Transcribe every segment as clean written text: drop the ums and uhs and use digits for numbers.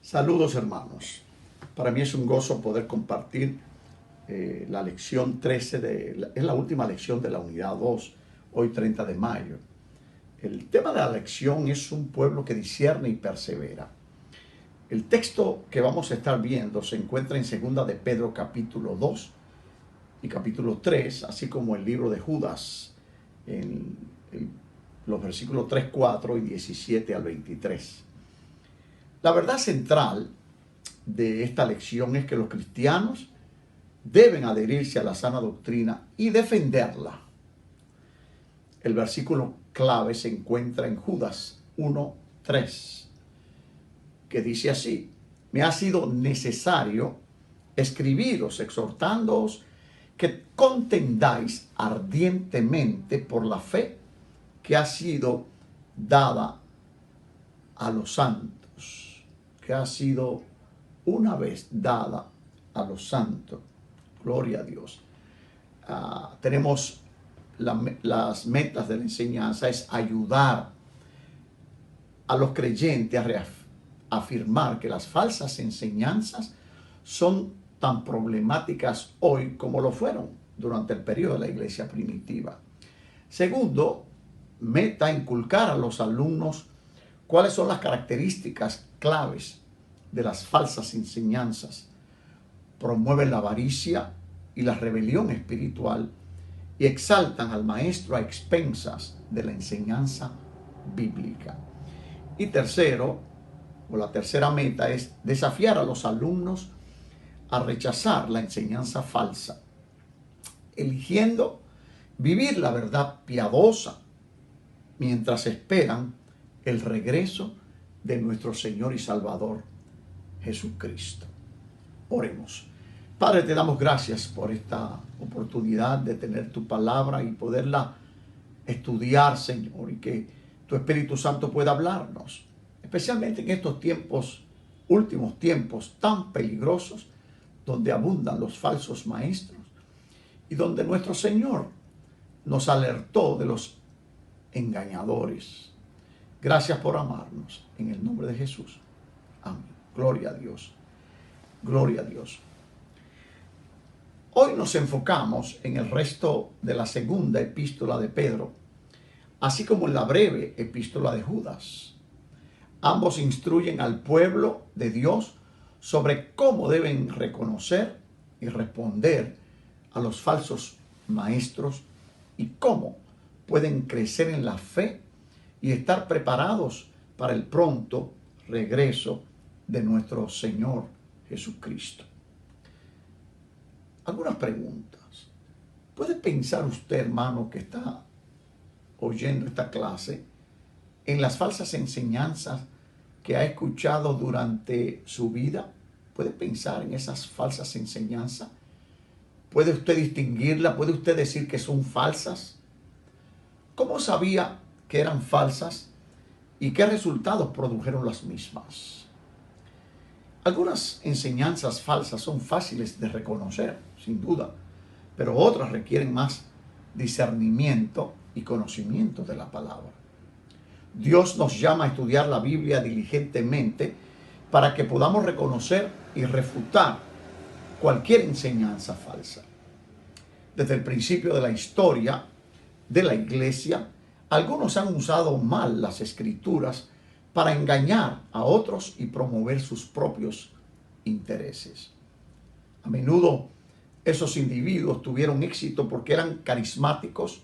Saludos, hermanos. Para mí es un gozo poder compartir la lección 13 es la última lección de la unidad 2, hoy 30 de mayo. El tema de la lección es un pueblo que discierne y persevera. El texto que vamos a estar viendo se encuentra en 2 de Pedro capítulo 2 y capítulo 3, así como el libro de Judas, en los versículos 3, 4 y 17 al 23. La verdad central de esta lección es que los cristianos deben adherirse a la sana doctrina y defenderla. El versículo clave se encuentra en Judas 1:3, que dice así: me ha sido necesario escribiros exhortándoos que contendáis ardientemente por la fe que ha sido dada a los santos, que ha sido una vez dada a los santos. Gloria a Dios. Tenemos las metas de la enseñanza, es ayudar a los creyentes a afirmar que las falsas enseñanzas son tan problemáticas hoy como lo fueron durante el periodo de la iglesia primitiva. Segundo, meta inculcar a los alumnos cuáles son las características claves de las falsas enseñanzas. Promueven la avaricia y la rebelión espiritual y exaltan al maestro a expensas de la enseñanza bíblica. Y tercero, o la tercera meta, es desafiar a los alumnos a rechazar la enseñanza falsa, eligiendo vivir la verdad piadosa mientras esperan el regreso de nuestro Señor y Salvador Jesucristo. Oremos. Padre, te damos gracias por esta oportunidad de tener tu palabra y poderla estudiar, Señor, y que tu Espíritu Santo pueda hablarnos, especialmente en estos tiempos, últimos tiempos tan peligrosos, donde abundan los falsos maestros y donde nuestro Señor nos alertó de los engañadores. Gracias por amarnos. En el nombre de Jesús. Amén. Gloria a Dios. Gloria a Dios. Hoy nos enfocamos en el resto de la segunda epístola de Pedro, así como en la breve epístola de Judas. Ambos instruyen al pueblo de Dios sobre cómo deben reconocer y responder a los falsos maestros y cómo pueden crecer en la fe y estar preparados para el pronto regreso de nuestro Señor Jesucristo. Algunas preguntas. ¿Puede pensar usted, hermano, que está oyendo esta clase, en las falsas enseñanzas que ha escuchado durante su vida? ¿Puede pensar en esas falsas enseñanzas? ¿Puede usted distinguirlas? ¿Puede usted decir que son falsas? ¿Cómo sabía que eran falsas y qué resultados produjeron las mismas? Algunas enseñanzas falsas son fáciles de reconocer, sin duda, pero otras requieren más discernimiento y conocimiento de la palabra. Dios nos llama a estudiar la Biblia diligentemente para que podamos reconocer y refutar cualquier enseñanza falsa. Desde el principio de la historia de la iglesia, algunos han usado mal las escrituras para engañar a otros y promover sus propios intereses. A menudo esos individuos tuvieron éxito porque eran carismáticos,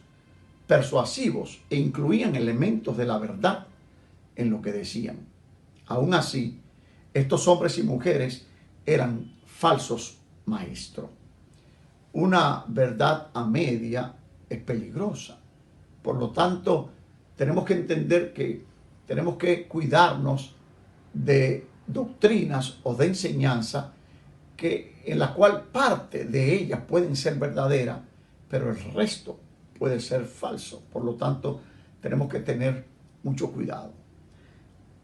persuasivos e incluían elementos de la verdad en lo que decían. Aún así, estos hombres y mujeres eran falsos maestros. Una verdad a media es peligrosa. Por lo tanto, tenemos que entender que tenemos que cuidarnos de doctrinas o de enseñanza en la cual parte de ellas pueden ser verdaderas, pero el resto puede ser falso. Por lo tanto, tenemos que tener mucho cuidado.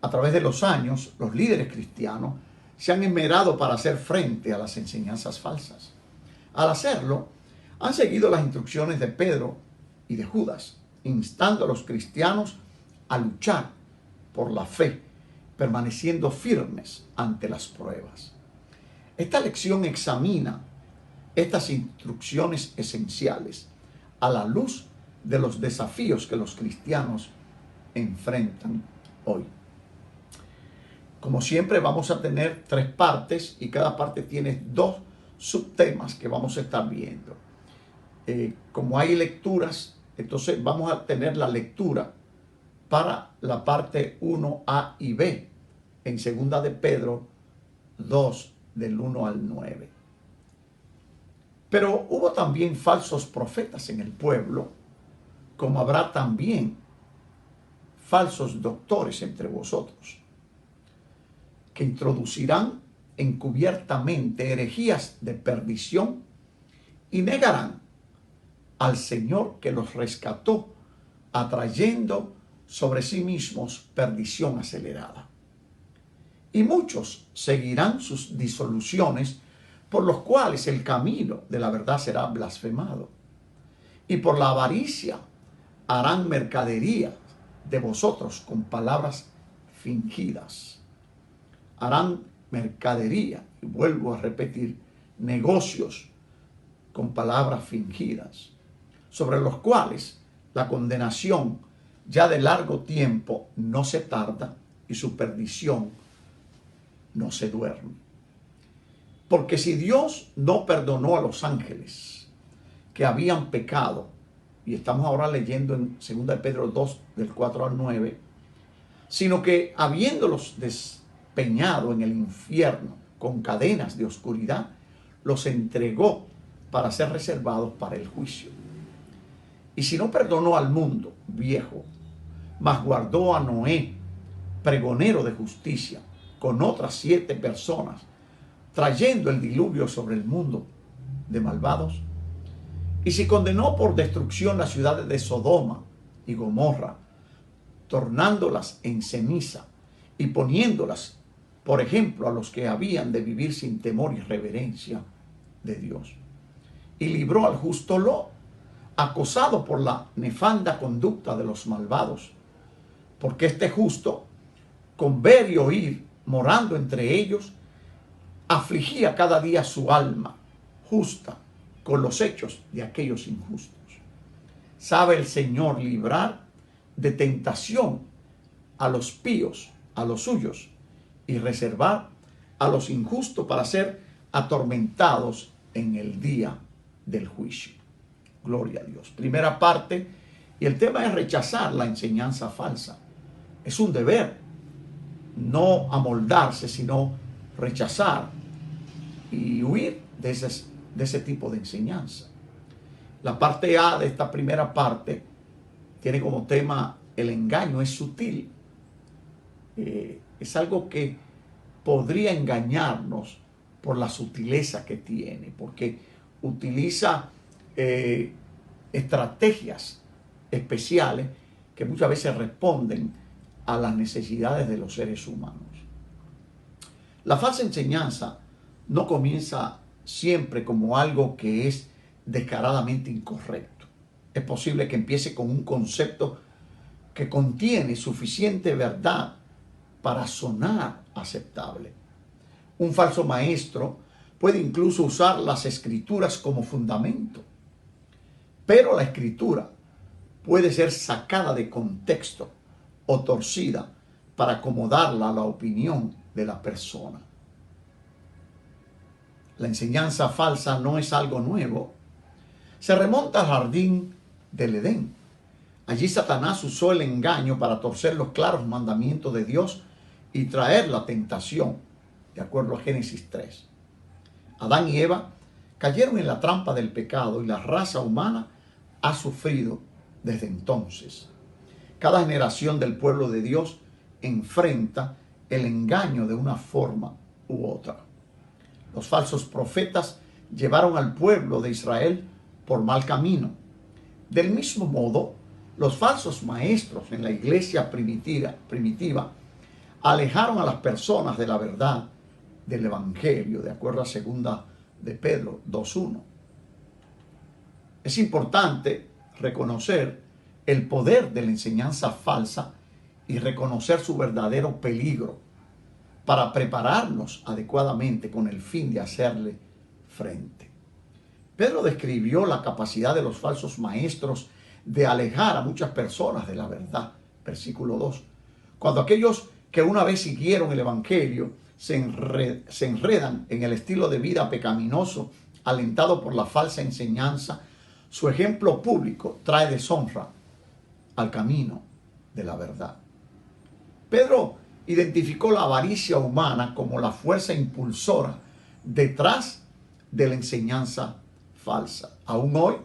A través de los años, los líderes cristianos se han esmerado para hacer frente a las enseñanzas falsas. Al hacerlo, han seguido las instrucciones de Pedro y de Judas, instando a los cristianos a luchar por la fe, permaneciendo firmes ante las pruebas. Esta lección examina estas instrucciones esenciales a la luz de los desafíos que los cristianos enfrentan hoy. Como siempre, vamos a tener 3 partes y cada parte tiene 2 subtemas que vamos a estar viendo. Como hay lecturas, entonces vamos a tener la lectura para la parte 1A y B en 2 de Pedro 2, del 1 al 9. Pero hubo también falsos profetas en el pueblo, como habrá también falsos doctores entre vosotros, que introducirán encubiertamente herejías de perdición y negarán al Señor que los rescató, atrayendo sobre sí mismos perdición acelerada. Y muchos seguirán sus disoluciones, por los cuales el camino de la verdad será blasfemado. Y por la avaricia harán mercadería de vosotros con palabras fingidas. Harán mercadería, y vuelvo a repetir, negocios con palabras fingidas, sobre los cuales la condenación ya de largo tiempo no se tarda y su perdición no se duerme. Porque si Dios no perdonó a los ángeles que habían pecado, y estamos ahora leyendo en 2 de Pedro 2, del 4 al 9, sino que habiéndolos despeñado en el infierno con cadenas de oscuridad, los entregó para ser reservados para el juicio. Y si no perdonó al mundo viejo, mas guardó a Noé, pregonero de justicia, con otras 7 personas, trayendo el diluvio sobre el mundo de malvados, y si condenó por destrucción las ciudades de Sodoma y Gomorra, tornándolas en ceniza y poniéndolas, por ejemplo, a los que habían de vivir sin temor y reverencia de Dios, y libró al justo Lot, acosado por la nefanda conducta de los malvados, porque este justo, con ver y oír, morando entre ellos, afligía cada día su alma justa con los hechos de aquellos injustos. Sabe el Señor librar de tentación a los píos, a los suyos, y reservar a los injustos para ser atormentados en el día del juicio. Gloria a Dios. Primera parte, y el tema es rechazar la enseñanza falsa. Es un deber, no amoldarse, sino rechazar y huir de ese tipo de enseñanza. La parte A de esta primera parte tiene como tema el engaño. Es sutil, es algo que podría engañarnos por la sutileza que tiene, porque utiliza estrategias especiales que muchas veces responden a las necesidades de los seres humanos. La falsa enseñanza no comienza siempre como algo que es descaradamente incorrecto. Es posible que empiece con un concepto que contiene suficiente verdad para sonar aceptable. Un falso maestro puede incluso usar las escrituras como fundamento, pero la escritura puede ser sacada de contexto o torcida para acomodarla a la opinión de la persona. La enseñanza falsa no es algo nuevo. Se remonta al jardín del Edén. Allí Satanás usó el engaño para torcer los claros mandamientos de Dios y traer la tentación, de acuerdo a Génesis 3. Adán y Eva cayeron en la trampa del pecado y la raza humana ha sufrido desde entonces. Cada generación del pueblo de Dios enfrenta el engaño de una forma u otra. Los falsos profetas llevaron al pueblo de Israel por mal camino. Del mismo modo, los falsos maestros en la iglesia primitiva alejaron a las personas de la verdad del evangelio, de acuerdo a 2 de Pedro 2:1. Es importante reconocer el poder de la enseñanza falsa y reconocer su verdadero peligro para prepararnos adecuadamente con el fin de hacerle frente. Pedro describió la capacidad de los falsos maestros de alejar a muchas personas de la verdad. Versículo 2. Cuando aquellos que una vez siguieron el Evangelio se enredan en el estilo de vida pecaminoso alentado por la falsa enseñanza, su ejemplo público trae deshonra al camino de la verdad. Pedro identificó la avaricia humana como la fuerza impulsora detrás de la enseñanza falsa. Aún hoy,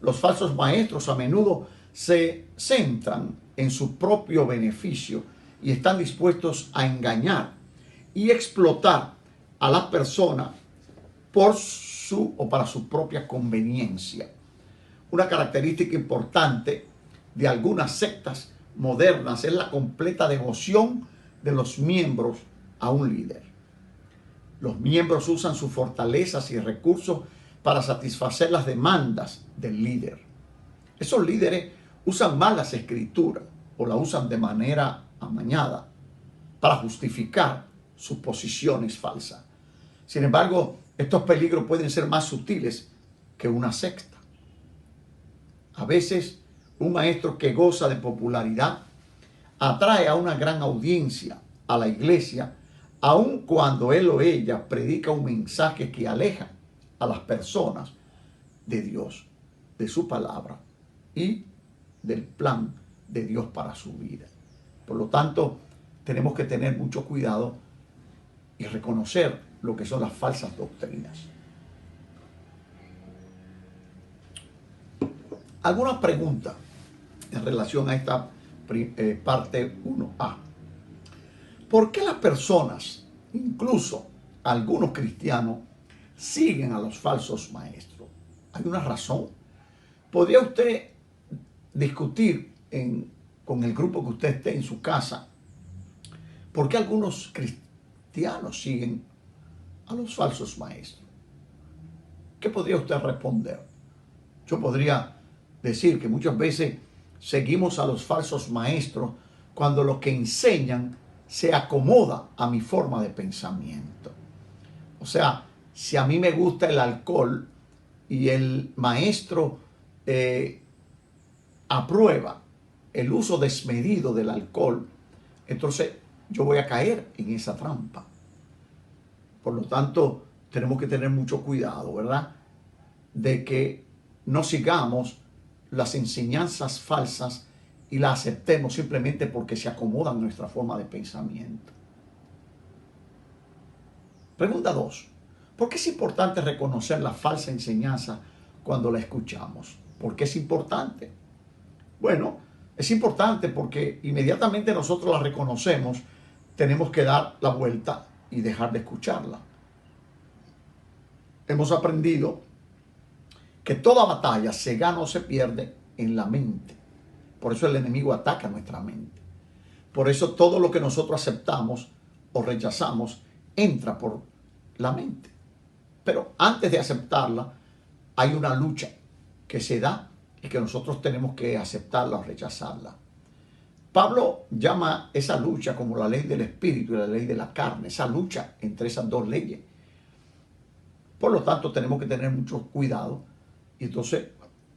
los falsos maestros a menudo se centran en su propio beneficio y están dispuestos a engañar y explotar a la persona por su o para su propia conveniencia. Una característica importante de algunas sectas modernas es la completa devoción de los miembros a un líder. Los miembros usan sus fortalezas y recursos para satisfacer las demandas del líder. Esos líderes usan mal las escrituras o la usan de manera amañada para justificar sus posiciones falsas. Sin embargo, estos peligros pueden ser más sutiles que una secta. A veces, un maestro que goza de popularidad atrae a una gran audiencia a la iglesia, aun cuando él o ella predica un mensaje que aleja a las personas de Dios, de su palabra y del plan de Dios para su vida. Por lo tanto, tenemos que tener mucho cuidado y reconocer lo que son las falsas doctrinas. ¿Alguna pregunta en relación a esta parte 1A? ¿Por qué las personas, incluso algunos cristianos, siguen a los falsos maestros? ¿Hay una razón? ¿Podría usted discutir con el grupo que usted esté en su casa por qué algunos cristianos siguen a los falsos maestros? ¿Qué podría usted responder? Yo podría decir que muchas veces seguimos a los falsos maestros cuando lo que enseñan se acomoda a mi forma de pensamiento. O sea, si a mí me gusta el alcohol y el maestro aprueba el uso desmedido del alcohol, entonces yo voy a caer en esa trampa. Por lo tanto, tenemos que tener mucho cuidado, ¿verdad? De que no sigamos las enseñanzas falsas y las aceptemos simplemente porque se acomodan a nuestra forma de pensamiento. Pregunta 2. ¿Por qué es importante reconocer la falsa enseñanza cuando la escuchamos? ¿Por qué es importante? Bueno, es importante porque inmediatamente nosotros la reconocemos, tenemos que dar la vuelta y dejar de escucharla. Hemos aprendido que toda batalla se gana o se pierde en la mente. Por eso el enemigo ataca nuestra mente. Por eso todo lo que nosotros aceptamos o rechazamos entra por la mente. Pero antes de aceptarla, hay una lucha que se da y que nosotros tenemos que aceptarla o rechazarla. Pablo llama esa lucha como la ley del espíritu y la ley de la carne, esa lucha entre esas dos leyes. Por lo tanto, tenemos que tener mucho cuidado y entonces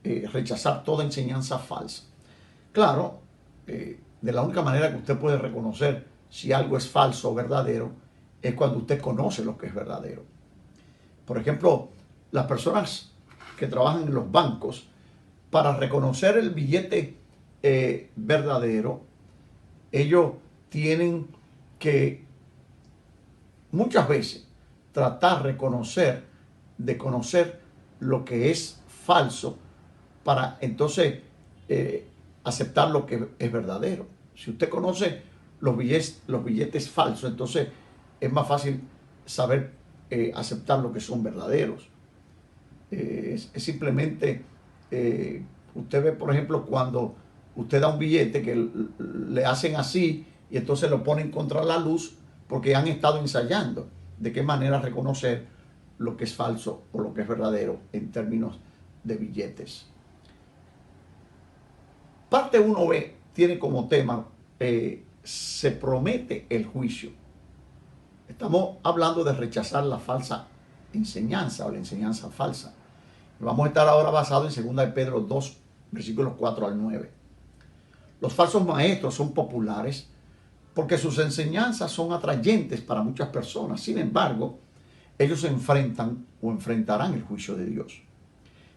rechazar toda enseñanza falsa. Claro, de la única manera que usted puede reconocer si algo es falso o verdadero es cuando usted conoce lo que es verdadero. Por ejemplo, las personas que trabajan en los bancos, para reconocer el billete verdadero, ellos tienen que muchas veces tratar de conocer lo que es falso para entonces aceptar lo que es verdadero. Si usted conoce los billetes falsos, entonces es más fácil saber aceptar lo que son verdaderos. Es simplemente, usted ve, por ejemplo, cuando usted da un billete que le hacen así y entonces lo ponen contra la luz porque han estado ensayando de qué manera reconocer lo que es falso o lo que es verdadero en términos de billetes. Parte 1B tiene como tema, se promete el juicio. Estamos hablando de rechazar la falsa enseñanza o la enseñanza falsa. Vamos a estar ahora basados en 2 de Pedro 2, versículos 4 al 9. Los falsos maestros son populares porque sus enseñanzas son atrayentes para muchas personas. Sin embargo, ellos enfrentan o enfrentarán el juicio de Dios.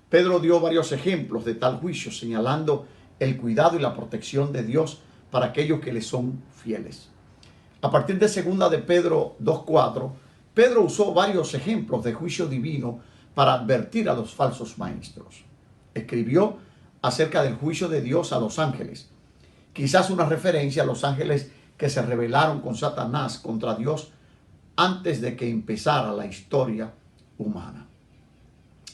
Pedro dio varios ejemplos de tal juicio, señalando el cuidado y la protección de Dios para aquellos que le son fieles. A partir de 2 de Pedro 2:4, Pedro usó varios ejemplos de juicio divino para advertir a los falsos maestros. Escribió acerca del juicio de Dios a los ángeles, quizás una referencia a los ángeles que se rebelaron con Satanás contra Dios antes de que empezara la historia humana.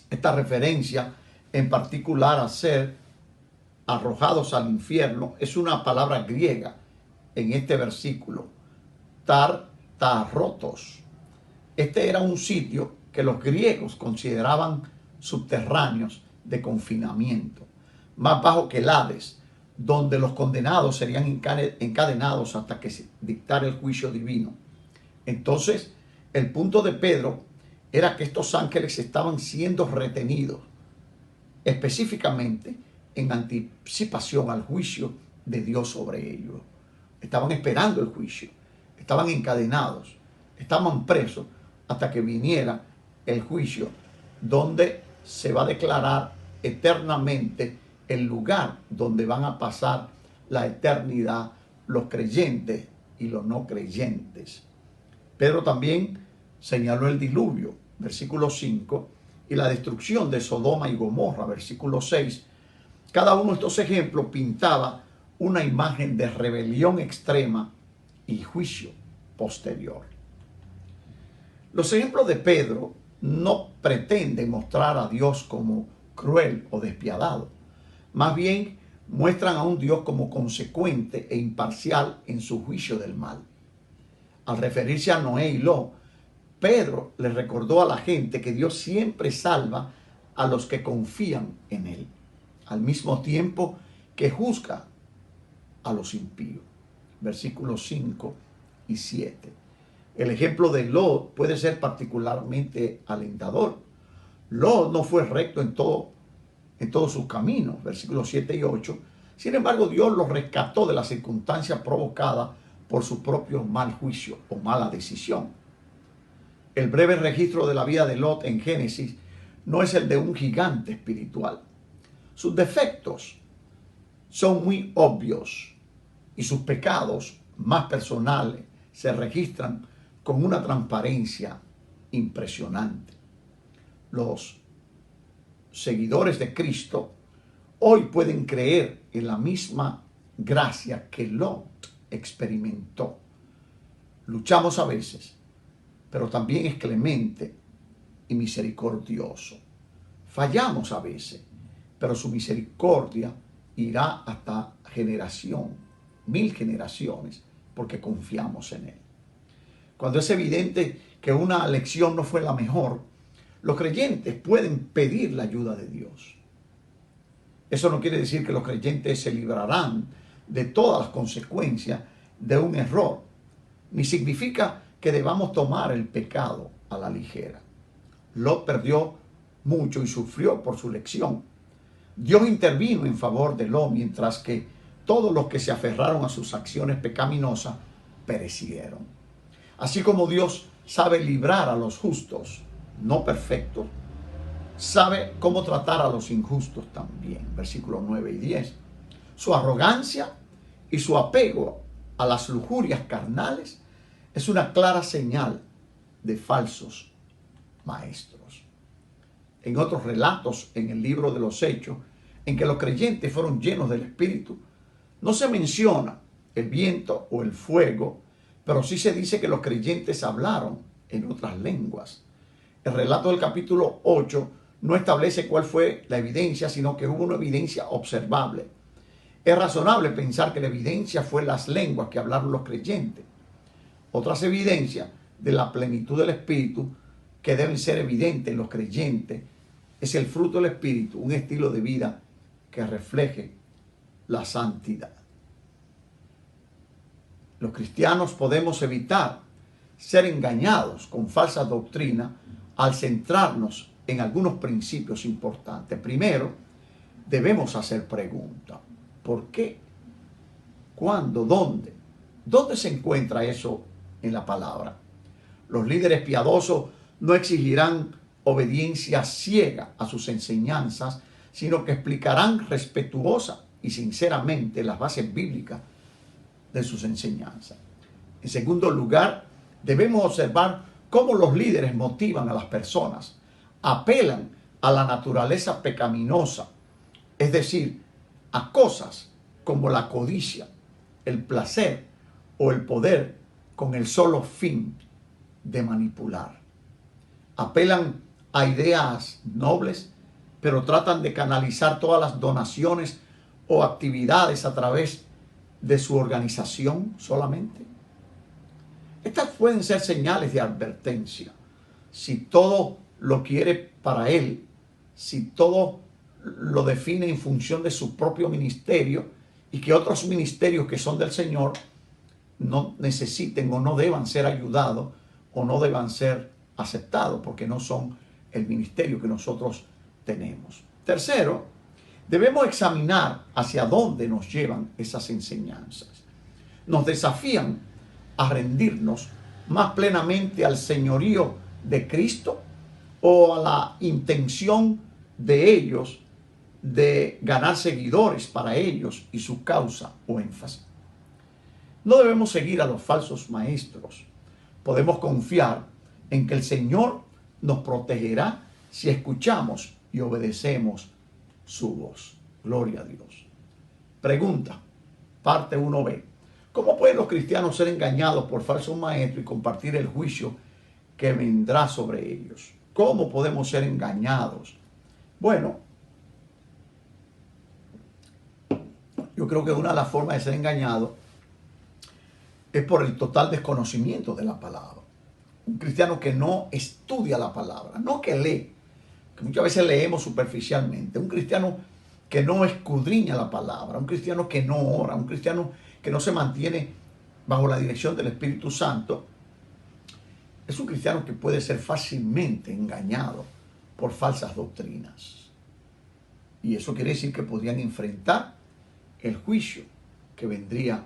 Esta referencia en particular a ser arrojados al infierno es una palabra griega en este versículo, tartarotos. Este era un sitio que los griegos consideraban subterráneos de confinamiento, más bajo que el Hades, donde los condenados serían encadenados hasta que se dictara el juicio divino. Entonces, el punto de Pedro era que estos ángeles estaban siendo retenidos, específicamente en anticipación al juicio de Dios sobre ellos. Estaban esperando el juicio, estaban encadenados, estaban presos hasta que viniera el juicio, donde se va a declarar eternamente el lugar donde van a pasar la eternidad los creyentes y los no creyentes. Pedro también señaló el diluvio, versículo 5, y la destrucción de Sodoma y Gomorra, versículo 6. Cada uno de estos ejemplos pintaba una imagen de rebelión extrema y juicio posterior. Los ejemplos de Pedro no pretenden mostrar a Dios como cruel o despiadado. Más bien muestran a un Dios como consecuente e imparcial en su juicio del mal. Al referirse a Noé y Lot, Pedro le recordó a la gente que Dios siempre salva a los que confían en Él, al mismo tiempo que juzga a los impíos. Versículos 5 y 7. El ejemplo de Lot puede ser particularmente alentador. Lot no fue recto en todos sus caminos, versículos 7 y 8. Sin embargo, Dios lo rescató de las circunstancias provocadas por su propio mal juicio o mala decisión. El breve registro de la vida de Lot en Génesis no es el de un gigante espiritual. Sus defectos son muy obvios y sus pecados más personales se registran con una transparencia impresionante. Los seguidores de Cristo hoy pueden creer en la misma gracia que Lot experimentó. Luchamos a veces, pero también es clemente y misericordioso. Fallamos a veces, pero su misericordia irá hasta generación, 1000 generaciones, porque confiamos en Él. Cuando es evidente que una lección no fue la mejor, los creyentes pueden pedir la ayuda de Dios. Eso no quiere decir que los creyentes se librarán de todas las consecuencias de un error, ni significa que debamos tomar el pecado a la ligera. Lot perdió mucho y sufrió por su lección. Dios intervino en favor de Lot, mientras que todos los que se aferraron a sus acciones pecaminosas perecieron. Así como Dios sabe librar a los justos, no perfectos, sabe cómo tratar a los injustos también. Versículos 9 y 10. Su arrogancia y su apego a las lujurias carnales es una clara señal de falsos maestros. En otros relatos en el libro de los Hechos, en que los creyentes fueron llenos del Espíritu, no se menciona el viento o el fuego, pero sí se dice que los creyentes hablaron en otras lenguas. El relato del capítulo 8 no establece cuál fue la evidencia, sino que hubo una evidencia observable. Es razonable pensar que la evidencia fue las lenguas que hablaron los creyentes. Otras evidencias de la plenitud del Espíritu que deben ser evidentes en los creyentes es el fruto del Espíritu, un estilo de vida que refleje la santidad. Los cristianos podemos evitar ser engañados con falsas doctrinas al centrarnos en algunos principios importantes. Primero, debemos hacer preguntas. ¿Por qué? ¿Cuándo? ¿Dónde? ¿Dónde se encuentra eso en la palabra? Los líderes piadosos no exigirán obediencia ciega a sus enseñanzas, sino que explicarán respetuosa y sinceramente las bases bíblicas de sus enseñanzas. En segundo lugar, debemos observar cómo los líderes motivan a las personas, apelan a la naturaleza pecaminosa, es decir, a cosas como la codicia, el placer o el poder con el solo fin de manipular. Apelan a ideas nobles, pero tratan de canalizar todas las donaciones o actividades a través de su organización solamente. Estas pueden ser señales de advertencia. Si todo lo quiere para él, si todo lo define en función de su propio ministerio y que otros ministerios que son del Señor no necesiten o no deban ser ayudados o no deban ser aceptados porque no son el ministerio que nosotros tenemos. Tercero, debemos examinar hacia dónde nos llevan esas enseñanzas. Nos desafían a rendirnos más plenamente al señorío de Cristo o a la intención de ellos de ganar seguidores para ellos y su causa o énfasis. No debemos seguir a los falsos maestros. Podemos confiar en que el Señor nos protegerá si escuchamos y obedecemos su voz. Gloria a Dios. Pregunta, parte 1b. ¿Cómo pueden los cristianos ser engañados por falsos maestros y compartir el juicio que vendrá sobre ellos? ¿Cómo podemos ser engañados? Bueno, yo creo que una de las formas de ser engañado es por el total desconocimiento de la palabra. Un cristiano que no estudia la palabra, no que lee, que muchas veces leemos superficialmente. Un cristiano que no escudriña la palabra, un cristiano que no ora, un cristiano que no se mantiene bajo la dirección del Espíritu Santo, es un cristiano que puede ser fácilmente engañado por falsas doctrinas. Y eso quiere decir que podrían enfrentar el juicio que vendría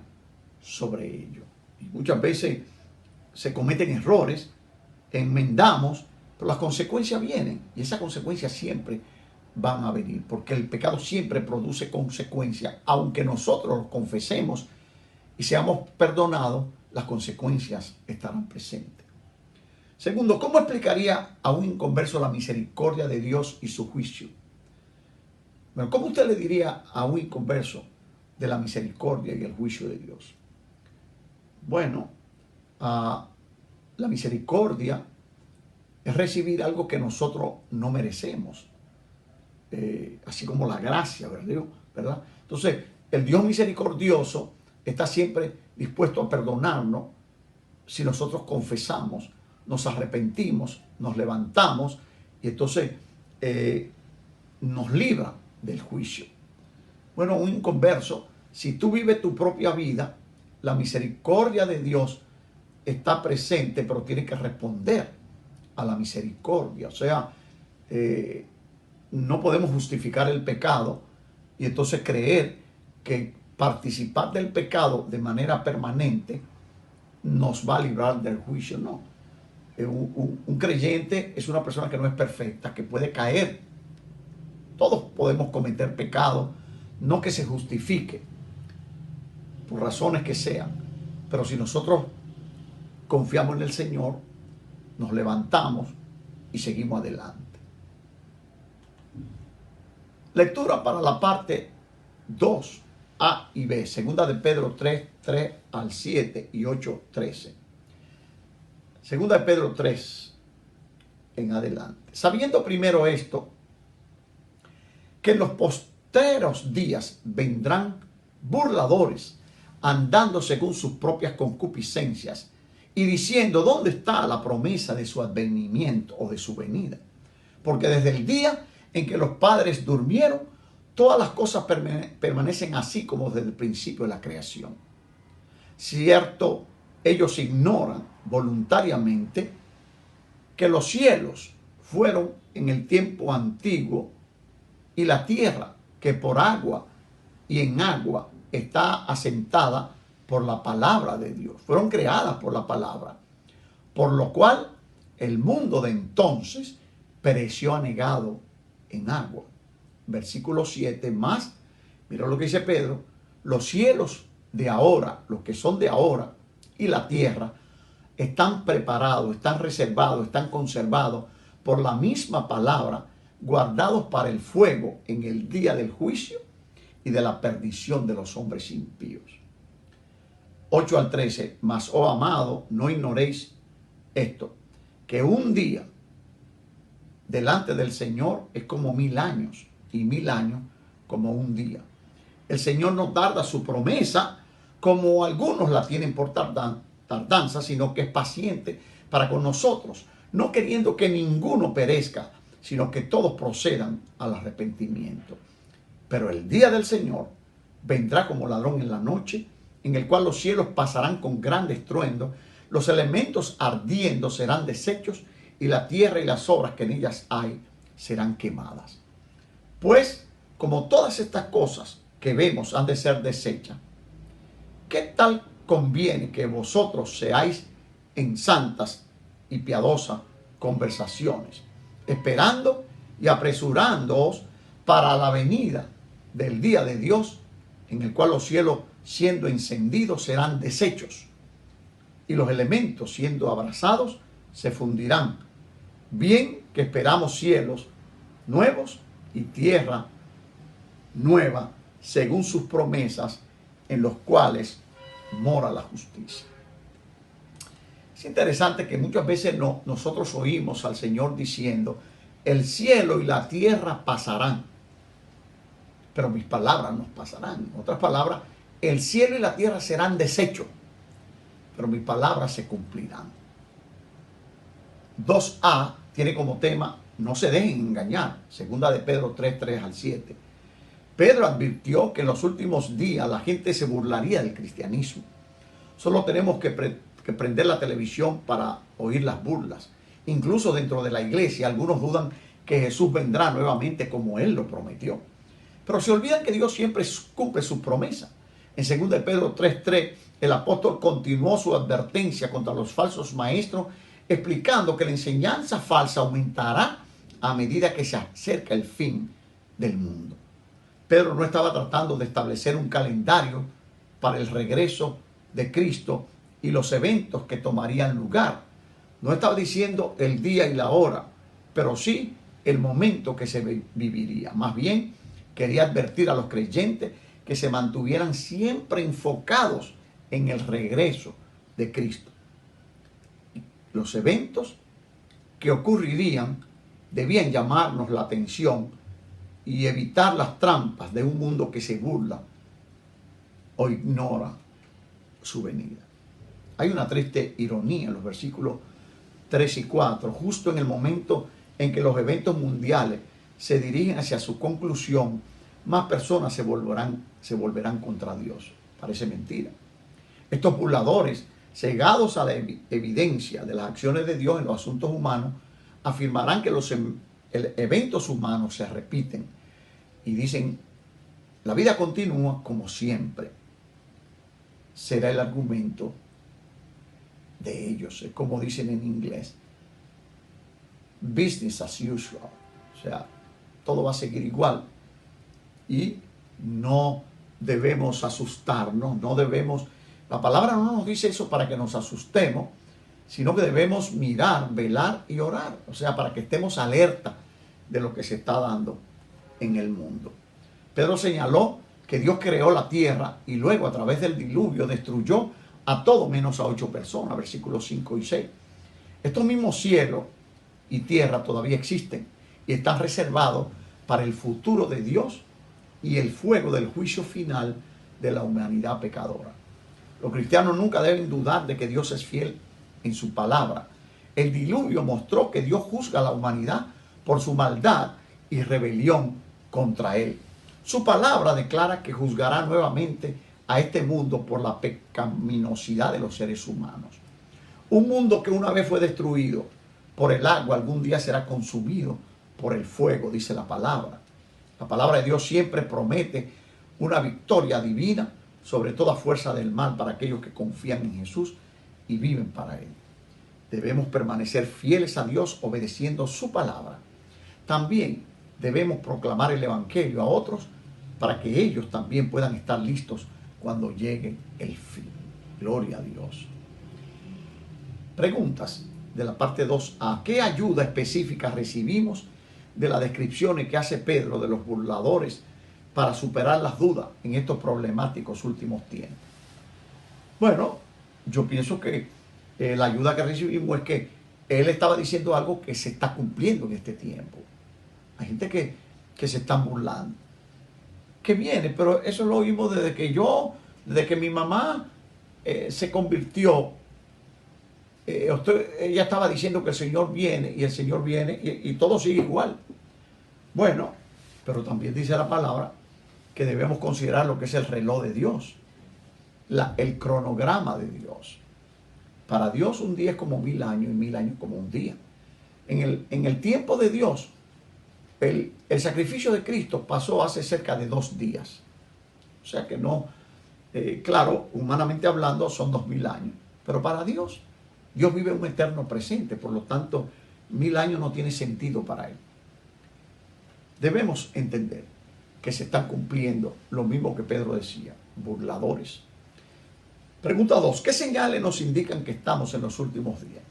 sobre ellos. Y muchas veces se cometen errores, enmendamos, pero las consecuencias vienen. Y esas consecuencias siempre van a venir, porque el pecado siempre produce consecuencias. Aunque nosotros lo confesemos y seamos perdonados, las consecuencias estarán presentes. Segundo, ¿cómo explicaría a un inconverso la misericordia de Dios y su juicio? Bueno, ¿cómo usted le diría a un inconverso de la misericordia y el juicio de Dios? Bueno, la misericordia es recibir algo que nosotros no merecemos, así como la gracia, ¿verdad? Entonces, el Dios misericordioso está siempre dispuesto a perdonarnos si nosotros confesamos, nos arrepentimos, nos levantamos y entonces nos libra del juicio. Bueno, un inconverso, si tú vives tu propia vida, la misericordia de Dios está presente, pero tiene que responder a la misericordia. O sea, no podemos justificar el pecado y entonces creer que participar del pecado de manera permanente nos va a librar del juicio. No. Un creyente es una persona que no es perfecta, que puede caer. Todos podemos cometer pecado, no que se justifique, por razones que sean. Pero si nosotros confiamos en el Señor, nos levantamos y seguimos adelante. Lectura para la parte 2, A y B. Segunda de Pedro 3, 3 al 7 y 8, 13. Segunda de Pedro 3 en adelante. Sabiendo primero esto, que en los postreros días vendrán burladores, andando según sus propias concupiscencias y diciendo: ¿dónde está la promesa de su advenimiento o de su venida? Porque desde el día en que los padres durmieron, todas las cosas permanecen así como desde el principio de la creación. Cierto, ellos ignoran voluntariamente que los cielos fueron en el tiempo antiguo y la tierra que por agua y en agua está asentada por la palabra de Dios. Fueron creadas por la palabra, por lo cual el mundo de entonces pereció anegado en agua. Versículo 7 más, mira lo que dice Pedro, los cielos de ahora, los que son de ahora, y la tierra, están preparados, están reservados, están conservados por la misma palabra, guardados para el fuego en el día del juicio y de la perdición de los hombres impíos. 8 al 13, mas, oh amado, no ignoréis esto, que un día delante del Señor es como 1000 años, y 1000 años como un día. El Señor no tarda su promesa, como algunos la tienen por tardanza, sino que es paciente para con nosotros, no queriendo que ninguno perezca, sino que todos procedan al arrepentimiento. Pero el día del Señor vendrá como ladrón en la noche, en el cual los cielos pasarán con gran estruendo, los elementos ardiendo serán deshechos, y la tierra y las obras que en ellas hay serán quemadas. Pues, como todas estas cosas que vemos han de ser deshechas, ¿qué tal conviene que vosotros seáis en santas y piadosas conversaciones, esperando y apresurándoos para la venida del día de Dios, en el cual los cielos siendo encendidos serán deshechos, y los elementos siendo abrasados se fundirán? Bien que esperamos cielos nuevos y tierra nueva, según sus promesas, en los cuales mora la justicia. Es interesante que muchas veces nosotros oímos al Señor diciendo, el cielo y la tierra pasarán, pero mis palabras no pasarán. En otras palabras, el cielo y la tierra serán deshechos, pero mis palabras se cumplirán. 2a tiene como tema, no se dejen engañar, segunda de Pedro 3, 3 al 7. Pedro advirtió que en los últimos días la gente se burlaría del cristianismo. Solo tenemos que prender la televisión para oír las burlas. Incluso dentro de la iglesia, algunos dudan que Jesús vendrá nuevamente como Él lo prometió. Pero se olvidan que Dios siempre cumple su promesa. En 2 de Pedro 3:3, el apóstol continuó su advertencia contra los falsos maestros, explicando que la enseñanza falsa aumentará a medida que se acerca el fin del mundo. Pedro no estaba tratando de establecer un calendario para el regreso de Cristo y los eventos que tomarían lugar. No estaba diciendo el día y la hora, pero sí el momento que se viviría. Más bien, quería advertir a los creyentes que se mantuvieran siempre enfocados en el regreso de Cristo. Los eventos que ocurrirían debían llamarnos la atención y evitar las trampas de un mundo que se burla o ignora su venida. Hay una triste ironía en los versículos 3 y 4, justo en el momento en que los eventos mundiales se dirigen hacia su conclusión, más personas se volverán contra Dios. Parece mentira. Estos burladores, cegados a la evidencia de las acciones de Dios en los asuntos humanos, afirmarán que los eventos humanos se repiten y dicen, la vida continúa como siempre. Será el argumento de ellos. Es como dicen en inglés, business as usual. O sea, todo va a seguir igual. Y no debemos asustarnos, no debemos... La palabra no nos dice eso para que nos asustemos, sino que debemos mirar, velar y orar. O sea, para que estemos alerta de lo que se está dando en el mundo. Pedro señaló que Dios creó la tierra y luego a través del diluvio destruyó a todo menos a 8 personas, versículos 5 y 6. Estos mismos cielos y tierra todavía existen y están reservados para el futuro de Dios y el fuego del juicio final de la humanidad pecadora. Los cristianos nunca deben dudar de que Dios es fiel en su palabra. El diluvio mostró que Dios juzga a la humanidad por su maldad y rebelión contra Él. Su palabra declara que juzgará nuevamente a este mundo por la pecaminosidad de los seres humanos. Un mundo que una vez fue destruido por el agua, algún día será consumido por el fuego, dice la palabra. La palabra de Dios siempre promete una victoria divina sobre toda fuerza del mal para aquellos que confían en Jesús y viven para Él. Debemos permanecer fieles a Dios obedeciendo su palabra. También debemos proclamar el Evangelio a otros para que ellos también puedan estar listos cuando llegue el fin. Gloria a Dios. Preguntas de la parte 2a. ¿Qué ayuda específica recibimos de las descripciones que hace Pedro de los burladores para superar las dudas en estos problemáticos últimos tiempos? Bueno, yo pienso que la ayuda que recibimos es que él estaba diciendo algo que se está cumpliendo en este tiempo. Hay gente que se están burlando, que viene, pero eso lo oímos desde que mi mamá se convirtió. Ella estaba diciendo que el Señor viene y el Señor viene y todo sigue igual. Bueno, pero también dice la palabra que debemos considerar lo que es el reloj de Dios, el cronograma de Dios. Para Dios un día es como 1000 años y 1000 años como un día. En el tiempo de Dios, el sacrificio de Cristo pasó hace cerca de 2 días. O sea que no, claro, humanamente hablando son 2000 años. Pero para Dios, Dios vive un eterno presente. Por lo tanto, 1000 años no tiene sentido para Él. Debemos entender que se están cumpliendo lo mismo que Pedro decía, burladores. Pregunta 2. ¿Qué señales nos indican que estamos en los últimos días?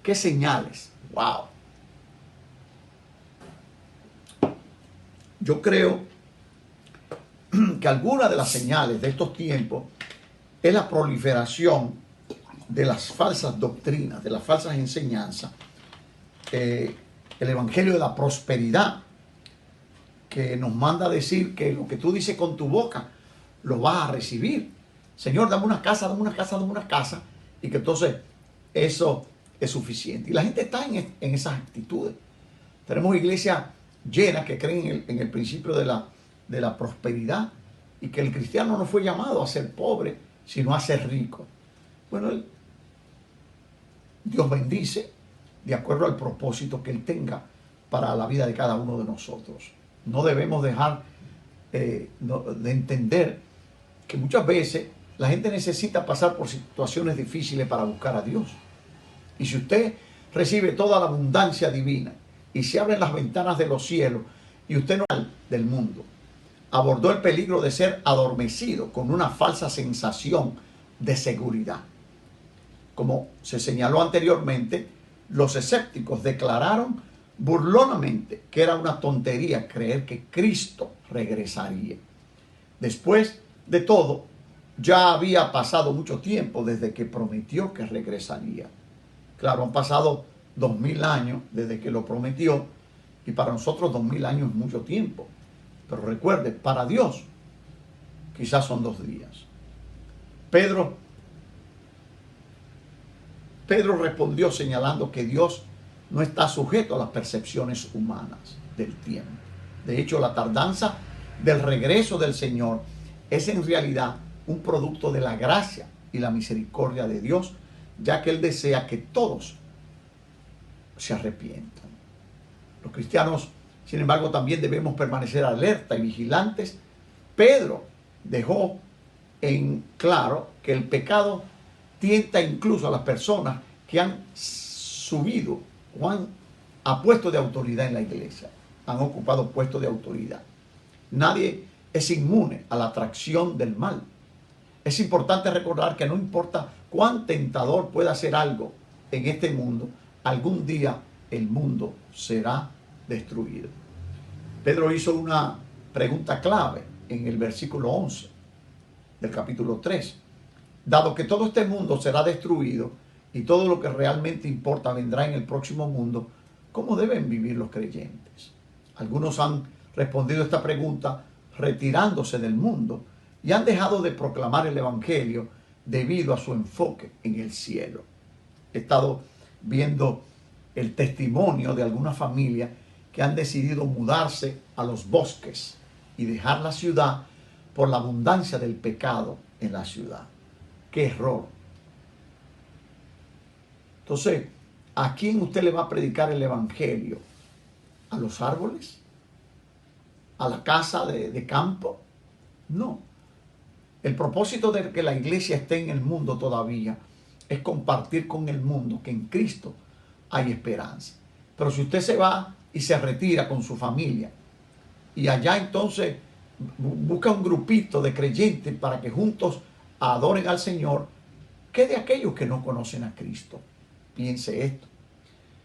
¿Qué señales? ¡Wow! Yo creo que alguna de las señales de estos tiempos es la proliferación de las falsas doctrinas, de las falsas enseñanzas, el evangelio de la prosperidad, que nos manda a decir que lo que tú dices con tu boca lo vas a recibir. Señor, dame una casa, dame una casa, dame una casa, y que entonces eso es suficiente. Y la gente está en esas actitudes. Tenemos iglesias llenas que creen en el principio de la prosperidad y que el cristiano no fue llamado a ser pobre, sino a ser rico. Bueno, Dios bendice de acuerdo al propósito que Él tenga para la vida de cada uno de nosotros. No debemos dejar de entender que muchas veces la gente necesita pasar por situaciones difíciles para buscar a Dios. Y si usted recibe toda la abundancia divina y se abren las ventanas de los cielos y usted no del mundo, abordó el peligro de ser adormecido con una falsa sensación de seguridad. Como se señaló anteriormente, los escépticos declararon burlonamente que era una tontería creer que Cristo regresaría. Después de todo, ya había pasado mucho tiempo desde que prometió que regresaría. Claro, han pasado 2000 años desde que lo prometió y para nosotros 2000 años es mucho tiempo. Pero recuerde, para Dios quizás son 2 días. Pedro respondió señalando que Dios no está sujeto a las percepciones humanas del tiempo. De hecho, la tardanza del regreso del Señor es en realidad un producto de la gracia y la misericordia de Dios, ya que Él desea que todos se arrepientan. Los cristianos, sin embargo, también debemos permanecer alerta y vigilantes. Pedro dejó en claro que el pecado tienta incluso a las personas que han subido o a puestos de autoridad en la iglesia, han ocupado puestos de autoridad. Nadie es inmune a la atracción del mal. Es importante recordar que no importa cuán tentador pueda ser algo en este mundo, algún día el mundo será destruido. Pedro hizo una pregunta clave en el versículo 11 del capítulo 3. Dado que todo este mundo será destruido y todo lo que realmente importa vendrá en el próximo mundo, ¿cómo deben vivir los creyentes? Algunos han respondido a esta pregunta retirándose del mundo y han dejado de proclamar el evangelio debido a su enfoque en el cielo. He estado viendo el testimonio de algunas familias que han decidido mudarse a los bosques y dejar la ciudad por la abundancia del pecado en la ciudad. ¡Qué error! Entonces, ¿a quién usted le va a predicar el evangelio? ¿A los árboles? ¿A la casa de campo? No. El propósito de que la iglesia esté en el mundo todavía es compartir con el mundo que en Cristo hay esperanza. Pero si usted se va y se retira con su familia y allá entonces busca un grupito de creyentes para que juntos adoren al Señor, ¿qué de aquellos que no conocen a Cristo? Piense esto.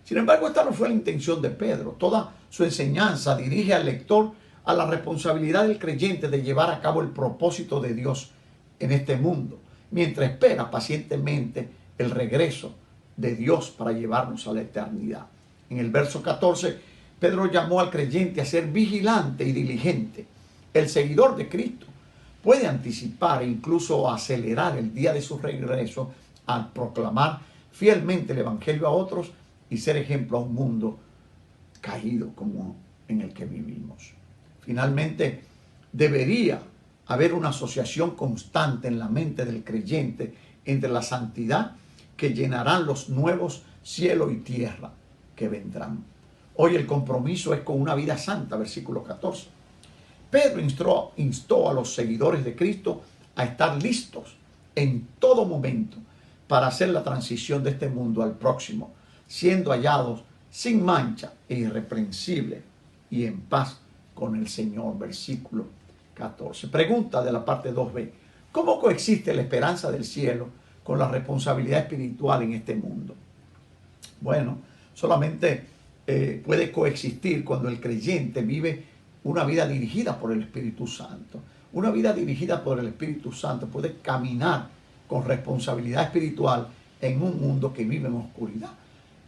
Sin embargo, esta no fue la intención de Pedro. Toda su enseñanza dirige al lector a la responsabilidad del creyente de llevar a cabo el propósito de Dios en este mundo, mientras espera pacientemente el regreso de Dios para llevarnos a la eternidad. En el verso 14, Pedro llamó al creyente a ser vigilante y diligente. El seguidor de Cristo puede anticipar e incluso acelerar el día de su regreso al proclamar fielmente el evangelio a otros y ser ejemplo a un mundo caído como en el que vivimos. Finalmente, debería haber una asociación constante en la mente del creyente entre la santidad que llenarán los nuevos cielos y tierra que vendrán. Hoy el compromiso es con una vida santa, versículo 14. Pedro instó a los seguidores de Cristo a estar listos en todo momento para hacer la transición de este mundo al próximo, siendo hallados sin mancha e irreprensibles y en paz con el Señor. Versículo 14. Pregunta de la parte 2b. ¿Cómo coexiste la esperanza del cielo con la responsabilidad espiritual en este mundo? Bueno, solamente puede coexistir cuando el creyente vive una vida dirigida por el Espíritu Santo. Una vida dirigida por el Espíritu Santo puede caminar con responsabilidad espiritual en un mundo que vive en oscuridad.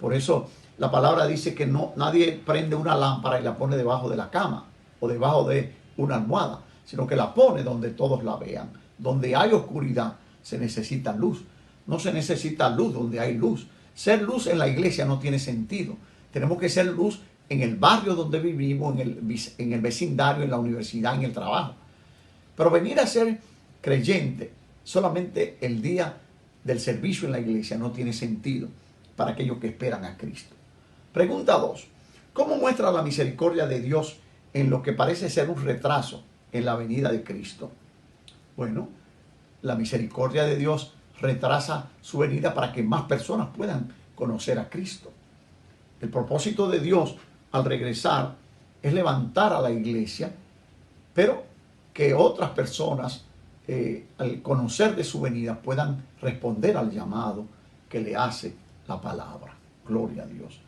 Por eso la palabra dice que nadie prende una lámpara y la pone debajo de la cama o debajo de una almohada, sino que la pone donde todos la vean. Donde hay oscuridad se necesita luz. No se necesita luz donde hay luz. Ser luz en la iglesia no tiene sentido. Tenemos que ser luz en el barrio donde vivimos, en el vecindario, en la universidad, en el trabajo. Pero venir a ser creyente solamente el día del servicio en la iglesia no tiene sentido para aquellos que esperan a Cristo. Pregunta 2. ¿Cómo muestra la misericordia de Dios en lo que parece ser un retraso en la venida de Cristo? Bueno, la misericordia de Dios retrasa su venida para que más personas puedan conocer a Cristo. El propósito de Dios al regresar es levantar a la iglesia, pero que otras personas, al conocer de su venida, puedan responder al llamado que le hace la palabra. Gloria a Dios.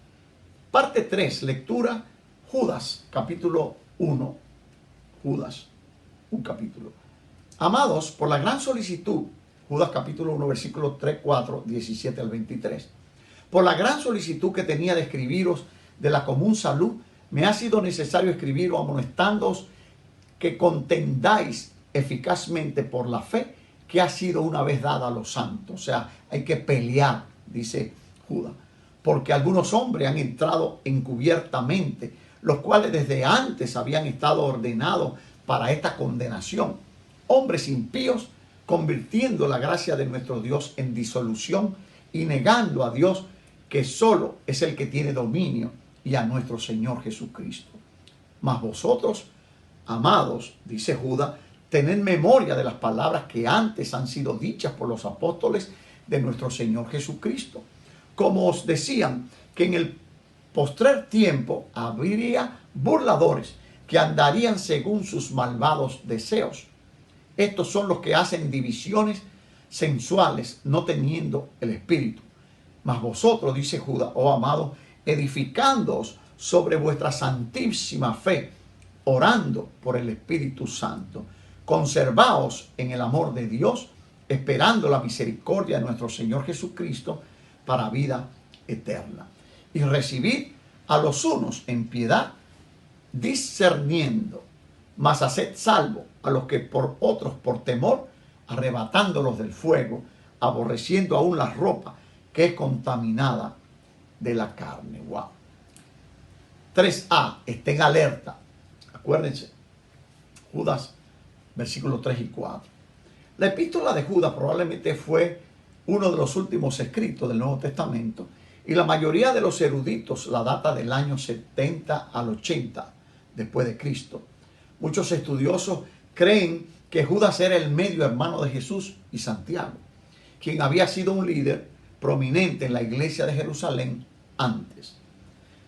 Parte 3, lectura, Judas, capítulo 1. Judas, un capítulo. Amados, por la gran solicitud, Judas capítulo 1, versículos 3, 4, 17 al 23. Por la gran solicitud que tenía de escribiros de la común salud, me ha sido necesario escribiros amonestándoos que contendáis eficazmente por la fe que ha sido una vez dada a los santos. O sea, hay que pelear, dice Judas, porque algunos hombres han entrado encubiertamente, los cuales desde antes habían estado ordenados para esta condenación. Hombres impíos, convirtiendo la gracia de nuestro Dios en disolución y negando a Dios, que solo es el que tiene dominio, y a nuestro Señor Jesucristo. Mas vosotros, amados, dice Judas, tened memoria de las palabras que antes han sido dichas por los apóstoles de nuestro Señor Jesucristo. Como os decían que en el postrer tiempo habría burladores que andarían según sus malvados deseos. Estos son los que hacen divisiones sensuales, no teniendo el espíritu. Mas vosotros, dice Judas, oh amados, edificándoos sobre vuestra santísima fe, orando por el Espíritu Santo, conservaos en el amor de Dios, esperando la misericordia de nuestro Señor Jesucristo para vida eterna. Y recibid a los unos en piedad, discerniendo, mas haced salvo a los que por otros por temor, arrebatándolos del fuego, aborreciendo aún la ropa que es contaminada de la carne. Wow. 3a, estén alerta. Acuérdense, Judas, versículos 3 y 4. La epístola de Judas probablemente fue uno de los últimos escritos del Nuevo Testamento, y la mayoría de los eruditos la data del año 70 al 80 después de Cristo. Muchos estudiosos creen que Judas era el medio hermano de Jesús y Santiago, quien había sido un líder prominente en la iglesia de Jerusalén antes.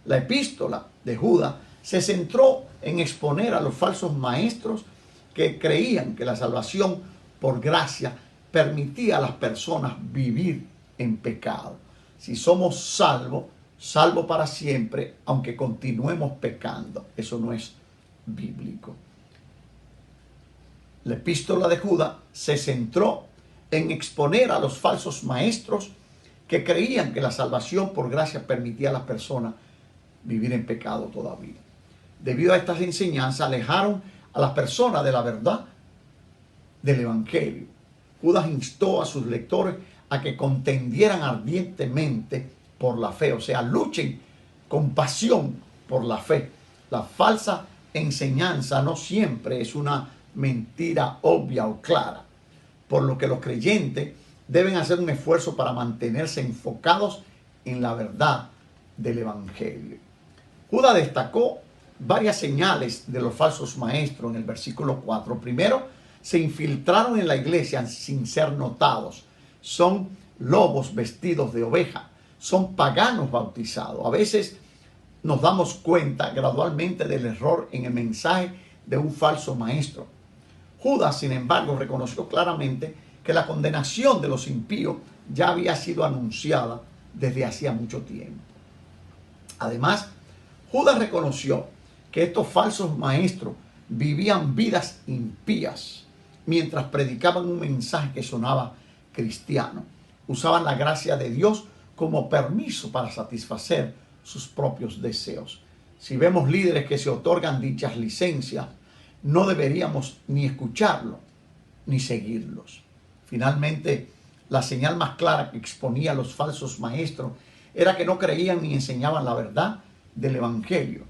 La epístola de Judas se centró en exponer a los falsos maestros que creían que la salvación por gracia permitía a las personas vivir en pecado. Si somos salvos, salvo para siempre, aunque continuemos pecando. Eso no es bíblico. La epístola de Judas se centró en exponer a los falsos maestros que creían que la salvación por gracia permitía a las personas vivir en pecado todavía. Debido a estas enseñanzas, alejaron a las personas de la verdad del Evangelio. Judas instó a sus lectores a que contendieran ardientemente por la fe, o sea, luchen con pasión por la fe. La falsa enseñanza no siempre es una mentira obvia o clara, por lo que los creyentes deben hacer un esfuerzo para mantenerse enfocados en la verdad del Evangelio. Judas destacó varias señales de los falsos maestros en el versículo 4. Primero, se infiltraron en la iglesia sin ser notados. Son lobos vestidos de oveja. Son paganos bautizados. A veces nos damos cuenta gradualmente del error en el mensaje de un falso maestro. Judas, sin embargo, reconoció claramente que la condenación de los impíos ya había sido anunciada desde hacía mucho tiempo. Además, Judas reconoció que estos falsos maestros vivían vidas impías mientras predicaban un mensaje que sonaba cristiano. Usaban la gracia de Dios como permiso para satisfacer sus propios deseos. Si vemos líderes que se otorgan dichas licencias, no deberíamos ni escucharlos ni seguirlos. Finalmente, la señal más clara que exponía a los falsos maestros era que no creían ni enseñaban la verdad del Evangelio.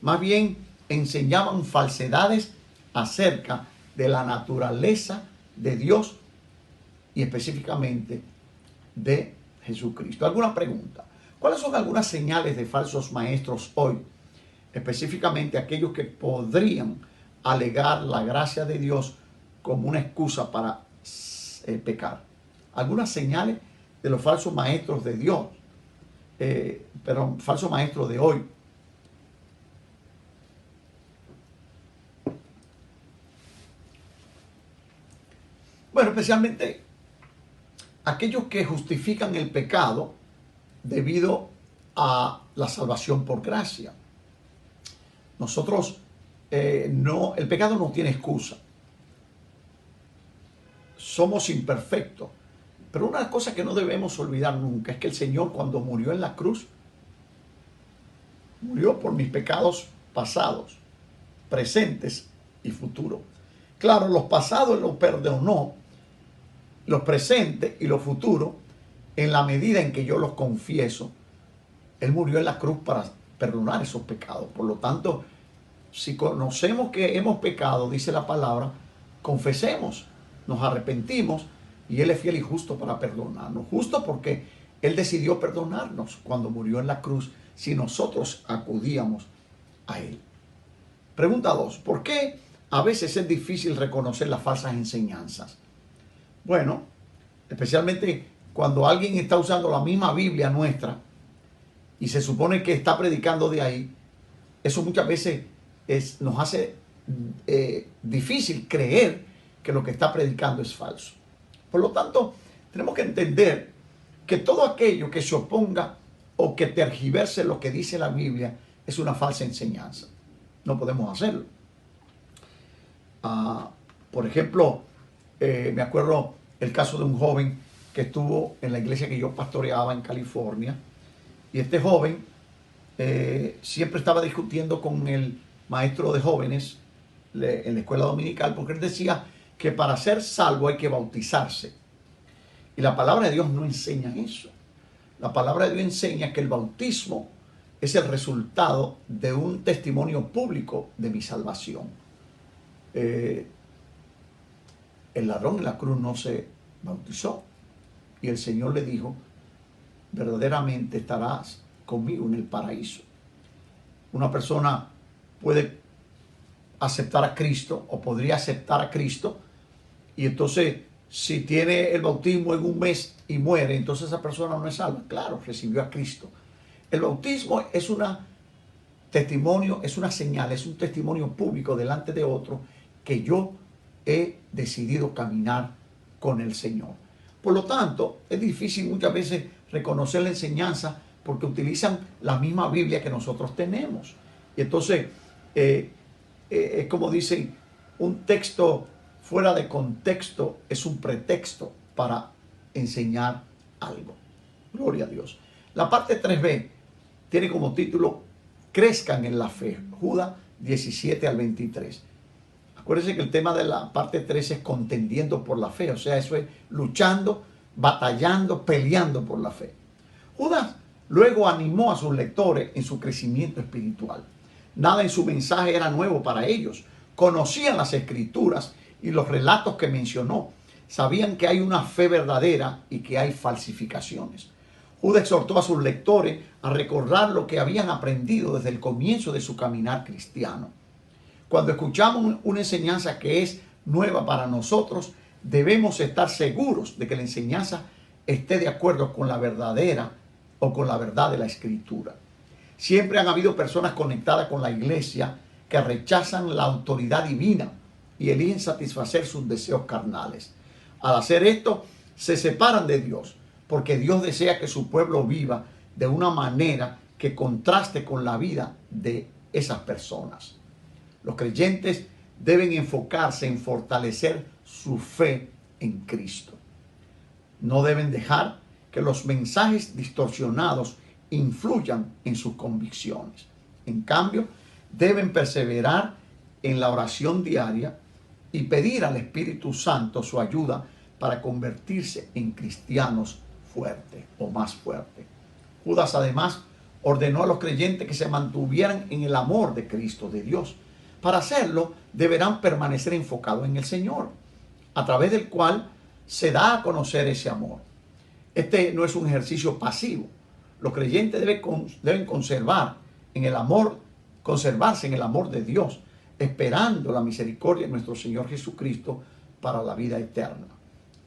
Más bien, enseñaban falsedades acerca de la naturaleza de Dios y específicamente de Jesucristo. ¿Alguna pregunta? ¿Cuáles son algunas señales de falsos maestros hoy? Específicamente aquellos que podrían alegar la gracia de Dios como una excusa para pecar. Algunas señales de los falsos maestros de Dios, pero falsos maestros de hoy. Bueno, especialmente aquellos que justifican el pecado debido a la salvación por gracia. Nosotros, el pecado no tiene excusa. Somos imperfectos. Pero una cosa que no debemos olvidar nunca es que el Señor, cuando murió en la cruz, murió por mis pecados pasados, presentes y futuros. Claro, los pasados Él los perdonó, los presentes y los futuros, en la medida en que yo los confieso. Él murió en la cruz para perdonar esos pecados. Por lo tanto, si conocemos que hemos pecado, dice la palabra, confesemos, nos arrepentimos y Él es fiel y justo para perdonarnos. Justo porque Él decidió perdonarnos cuando murió en la cruz si nosotros acudíamos a Él. Pregunta 2. ¿Por qué a veces es difícil reconocer las falsas enseñanzas? Bueno, especialmente cuando alguien está usando la misma Biblia nuestra y se supone que está predicando de ahí, eso muchas veces nos hace difícil creer que lo que está predicando es falso. Por lo tanto, tenemos que entender que todo aquello que se oponga o que tergiverse lo que dice la Biblia es una falsa enseñanza. No podemos hacerlo. Por ejemplo, me acuerdo el caso de un joven que estuvo en la iglesia que yo pastoreaba en California, y este joven siempre estaba discutiendo con el maestro de jóvenes en la escuela dominical, porque él decía que para ser salvo hay que bautizarse. Y la palabra de Dios no enseña eso. La palabra de Dios enseña que el bautismo es el resultado de un testimonio público de mi salvación. El ladrón en la cruz no se bautizó. Y el Señor le dijo, verdaderamente estarás conmigo en el paraíso. Una persona puede aceptar a Cristo o podría aceptar a Cristo, y entonces si tiene el bautismo en un mes y muere, entonces esa persona no es salva. Claro, recibió a Cristo. El bautismo es una testimonio, es una señal, es un testimonio público delante de otro que yo he decidido caminar con el Señor. Por lo tanto, es difícil muchas veces reconocer la enseñanza porque utilizan la misma Biblia que nosotros tenemos. Y entonces, es como dicen, un texto fuera de contexto es un pretexto para enseñar algo. Gloria a Dios. La parte 3b tiene como título Crezcan en la fe. Judas 17 al 23. Acuérdense que el tema de la parte 3 es contendiendo por la fe. O sea, eso es luchando, batallando, peleando por la fe. Judas luego animó a sus lectores en su crecimiento espiritual. Nada en su mensaje era nuevo para ellos. Conocían las escrituras y los relatos que mencionó. Sabían que hay una fe verdadera y que hay falsificaciones. Judas exhortó a sus lectores a recordar lo que habían aprendido desde el comienzo de su caminar cristiano. Cuando escuchamos una enseñanza que es nueva para nosotros, debemos estar seguros de que la enseñanza esté de acuerdo con la verdadera o con la verdad de la Escritura. Siempre han habido personas conectadas con la iglesia que rechazan la autoridad divina y eligen satisfacer sus deseos carnales. Al hacer esto, se separan de Dios, porque Dios desea que su pueblo viva de una manera que contraste con la vida de esas personas. Los creyentes deben enfocarse en fortalecer su fe en Cristo. No deben dejar que los mensajes distorsionados influyan en sus convicciones. En cambio, deben perseverar en la oración diaria y pedir al Espíritu Santo su ayuda para convertirse en cristianos fuertes o más fuertes. Judas además ordenó a los creyentes que se mantuvieran en el amor de Cristo, de Dios. Para hacerlo, deberán permanecer enfocados en el Señor, a través del cual se da a conocer ese amor. Este no es un ejercicio pasivo. Los creyentes deben conservarse en el amor de Dios, esperando la misericordia de nuestro Señor Jesucristo para la vida eterna.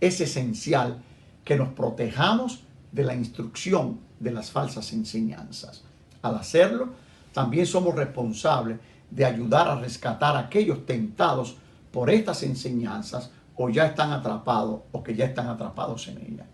Es esencial que nos protejamos de la instrucción de las falsas enseñanzas. Al hacerlo, también somos responsables de ayudar a rescatar a aquellos tentados por estas enseñanzas o ya están atrapados o que ya están atrapados en ellas.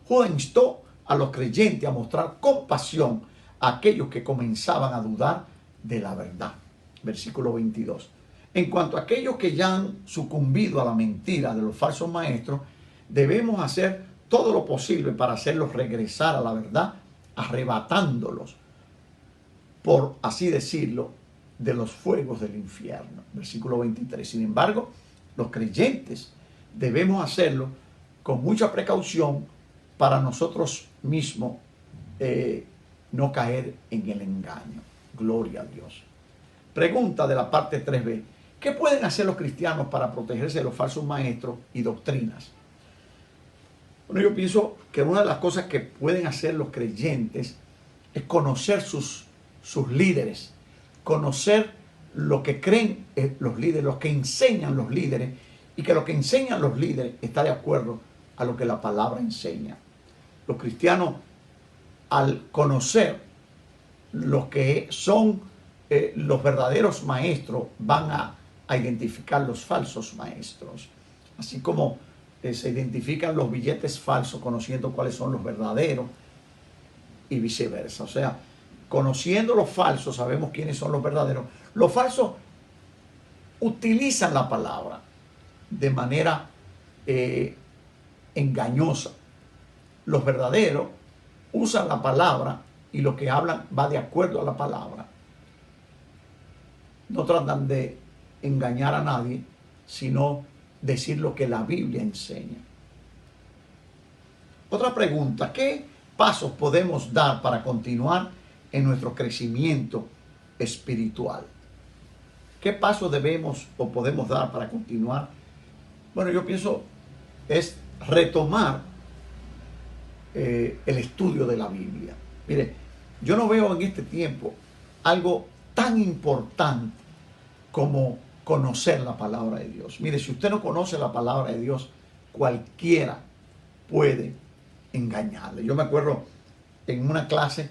Judas instó a los creyentes a mostrar compasión a aquellos que comenzaban a dudar de la verdad. Versículo 22. En cuanto a aquellos que ya han sucumbido a la mentira de los falsos maestros, debemos hacer todo lo posible para hacerlos regresar a la verdad, arrebatándolos, por así decirlo, de los fuegos del infierno. Versículo 23. Sin embargo, los creyentes debemos hacerlo con mucha precaución para nosotros mismos no caer en el engaño. Gloria a Dios. Pregunta de la parte 3b. ¿Qué pueden hacer los cristianos para protegerse de los falsos maestros y doctrinas? Bueno, yo pienso que una de las cosas que pueden hacer los creyentes es conocer sus líderes, conocer lo que creen los líderes, lo que enseñan los líderes, y que lo que enseñan los líderes está de acuerdo a lo que la palabra enseña. Los cristianos, al conocer lo que son los verdaderos maestros, van a identificar los falsos maestros. Así como se identifican los billetes falsos conociendo cuáles son los verdaderos y viceversa. O sea, conociendo los falsos sabemos quiénes son los verdaderos. Los falsos utilizan la palabra de manera engañosa. Los verdaderos usan la palabra y lo que hablan va de acuerdo a la palabra. No tratan de engañar a nadie, sino decir lo que la Biblia enseña. Otra pregunta: ¿qué pasos podemos dar para continuar en nuestro crecimiento espiritual? ¿Qué pasos debemos o podemos dar para continuar? Bueno, yo pienso es retomar el estudio de la Biblia. Mire, yo no veo en este tiempo algo tan importante como conocer la palabra de Dios. Mire, si usted no conoce la palabra de Dios, cualquiera puede engañarle. Yo me acuerdo en una clase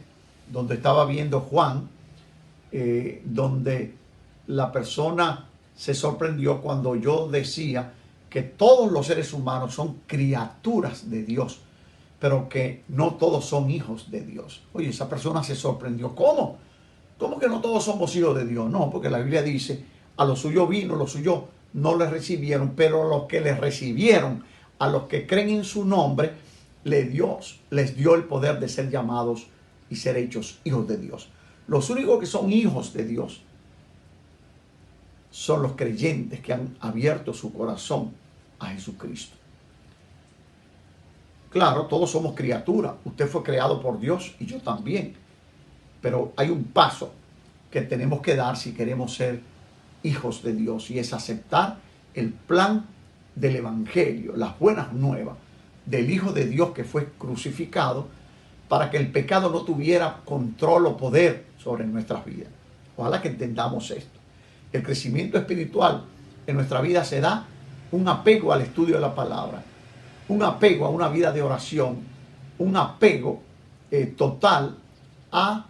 donde estaba viendo Juan, donde la persona se sorprendió cuando yo decía que todos los seres humanos son criaturas de Dios, pero que no todos son hijos de Dios. Oye, esa persona se sorprendió. ¿Cómo? ¿Cómo que no todos somos hijos de Dios? No, porque la Biblia dice, a los suyos vino, los suyos no les recibieron, pero a los que les recibieron, a los que creen en su nombre, les dio el poder de ser llamados y ser hechos hijos de Dios. Los únicos que son hijos de Dios son los creyentes que han abierto su corazón a Jesucristo. Claro, todos somos criaturas. Usted fue creado por Dios y yo también. Pero hay un paso que tenemos que dar si queremos ser hijos de Dios, y es aceptar el plan del Evangelio, las buenas nuevas del Hijo de Dios que fue crucificado para que el pecado no tuviera control o poder sobre nuestras vidas. Ojalá que entendamos esto. El crecimiento espiritual en nuestra vida se da un apego al estudio de la palabra, un apego a una vida de oración, un apego total a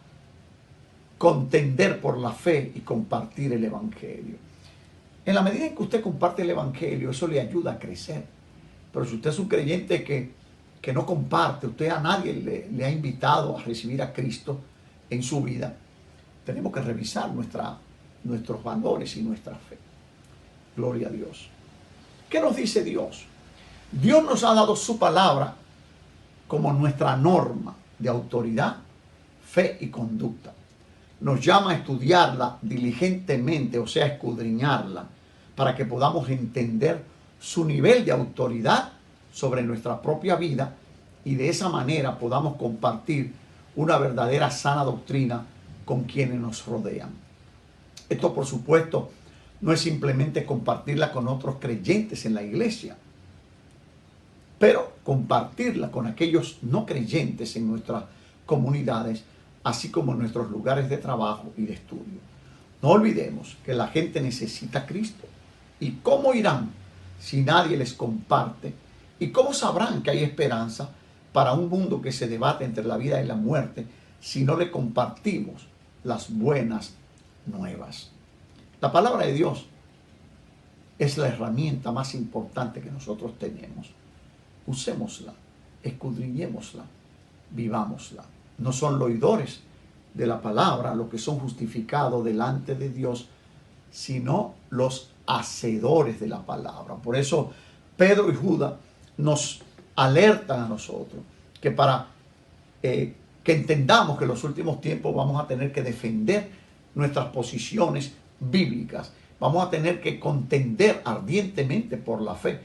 contender por la fe y compartir el Evangelio. En la medida en que usted comparte el Evangelio, eso le ayuda a crecer. Pero si usted es un creyente que no comparte, usted a nadie le ha invitado a recibir a Cristo en su vida, tenemos que revisar nuestros valores y nuestra fe. Gloria a Dios. ¿Qué nos dice Dios? Dios nos ha dado su palabra como nuestra norma de autoridad, fe y conducta. Nos llama a estudiarla diligentemente, o sea, a escudriñarla, para que podamos entender su nivel de autoridad sobre nuestra propia vida y de esa manera podamos compartir una verdadera sana doctrina con quienes nos rodean. Esto, por supuesto, no es simplemente compartirla con otros creyentes en la iglesia, pero compartirla con aquellos no creyentes en nuestras comunidades, así como en nuestros lugares de trabajo y de estudio. No olvidemos que la gente necesita a Cristo. ¿Y cómo irán si nadie les comparte? ¿Y cómo sabrán que hay esperanza para un mundo que se debate entre la vida y la muerte si no le compartimos las buenas nuevas? La palabra de Dios es la herramienta más importante que nosotros tenemos. Usémosla, escudriñémosla, vivámosla. No son los oidores de la palabra los que son justificados delante de Dios, sino los hacedores de la palabra. Por eso Pedro y Judas nos alertan a nosotros que para que entendamos que en los últimos tiempos vamos a tener que defender nuestras posiciones bíblicas, vamos a tener que contender ardientemente por la fe.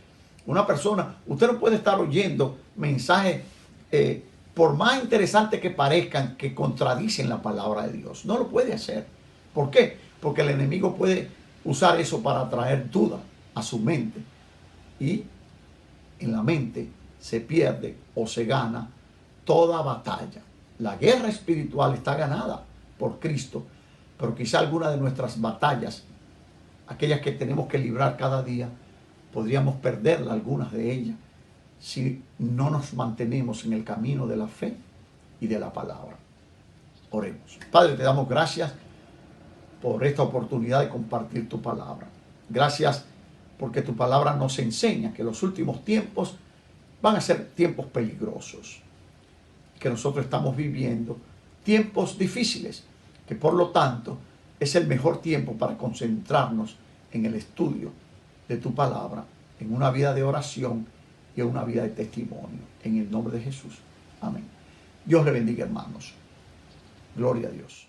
Una persona, usted no puede estar oyendo mensajes por más interesantes que parezcan, que contradicen la palabra de Dios. No lo puede hacer. ¿Por qué? Porque el enemigo puede usar eso para traer duda a su mente. Y en la mente se pierde o se gana toda batalla. La guerra espiritual está ganada por Cristo, pero quizá alguna de nuestras batallas, aquellas que tenemos que librar cada día, podríamos perderla, algunas de ellas, si no nos mantenemos en el camino de la fe y de la palabra. Oremos. Padre, te damos gracias por esta oportunidad de compartir tu palabra. Gracias porque tu palabra nos enseña que los últimos tiempos van a ser tiempos peligrosos, que nosotros estamos viviendo tiempos difíciles, que por lo tanto es el mejor tiempo para concentrarnos en el estudio de tu palabra, en una vida de oración y en una vida de testimonio. En el nombre de Jesús. Amén. Dios le bendiga, hermanos. Gloria a Dios.